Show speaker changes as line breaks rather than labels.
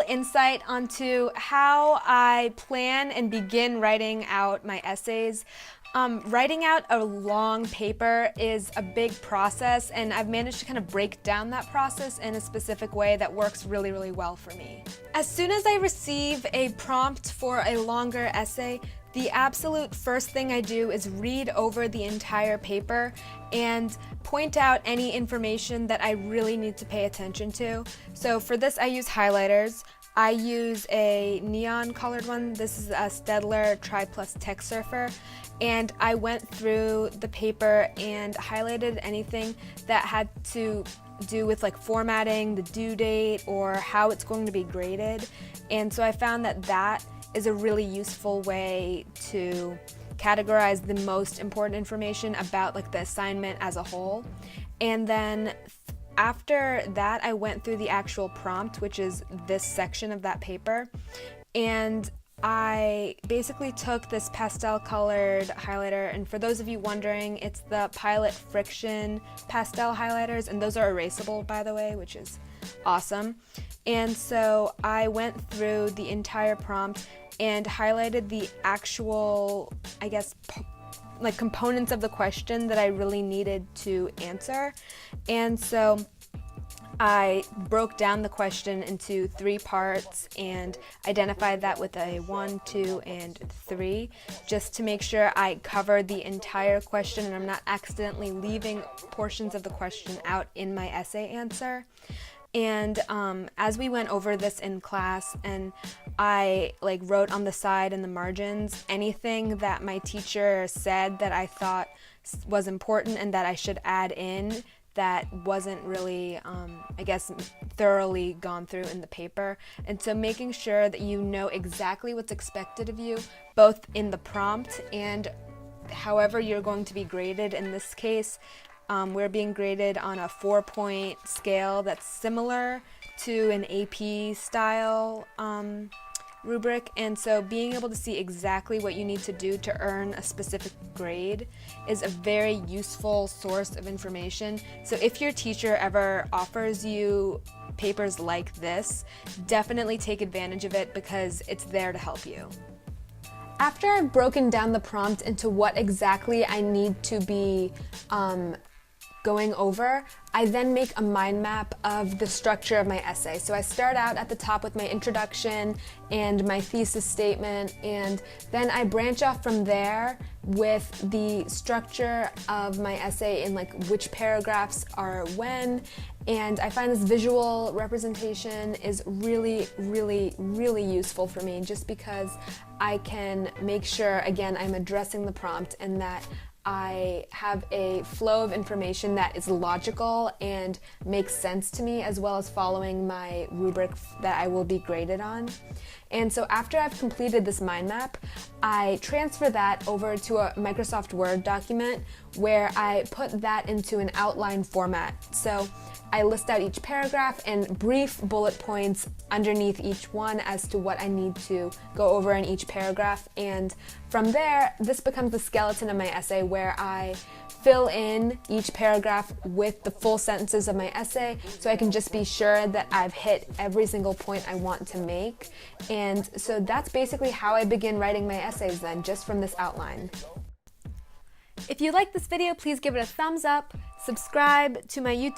insight onto how I plan and begin writing out my essays. Writing out a long paper is a big process, and I've managed to kind of break down that process in a specific way that works really, really well for me. As soon as I receive a prompt for a longer essay, the absolute first thing I do is read over the entire paper and point out any information that I really need to pay attention to. So for this, I use highlighters. I use a neon colored one. This is a Staedtler Tri-Plus Tech Surfer. And I went through the paper and highlighted anything that had to do with like formatting, the due date, or how it's going to be graded. And so I found that that is a really useful way to categorize the most important information about like the assignment as a whole. And then after that, I went through the actual prompt, which is this section of that paper, and I basically took this pastel colored highlighter, and for those of you wondering, it's the Pilot Friction pastel highlighters, and those are erasable, by the way, which is awesome. And so I went through the entire prompt and highlighted the actual, I guess, like components of the question that I really needed to answer. And so I broke down the question into 3 parts and identified that with a 1, 2, and 3, just to make sure I covered the entire question and I'm not accidentally leaving portions of the question out in my essay answer. And as we went over this in class, and I like wrote on the side and the margins anything that my teacher said that I thought was important and that I should add in that wasn't really, I guess, thoroughly gone through in the paper. And so making sure that you know exactly what's expected of you, both in the prompt and however you're going to be graded. In this case, we're being graded on a 4-point scale that's similar to an AP style rubric, and so being able to see exactly what you need to do to earn a specific grade is a very useful source of information. So if your teacher ever offers you papers like this, definitely take advantage of it because it's there to help you. After I've broken down the prompt into what exactly I need to be going over, I then make a mind map of the structure of my essay. So I start out at the top with my introduction and my thesis statement, and then I branch off from there with the structure of my essay in like which paragraphs are when. And I find this visual representation is really, really, really useful for me, just because I can make sure, again, I'm addressing the prompt and that I have a flow of information that is logical and makes sense to me, as well as following my rubric that I will be graded on. And so after I've completed this mind map, I transfer that over to a Microsoft Word document where I put that into an outline format. So I list out each paragraph and brief bullet points underneath each one as to what I need to go over in each paragraph. And from there, this becomes the skeleton of my essay, where I fill in each paragraph with the full sentences of my essay, so I can just be sure that I've hit every single point I want to make. And so that's basically how I begin writing my essays then, just from this outline. If you like this video, please give it a thumbs up, subscribe to my YouTube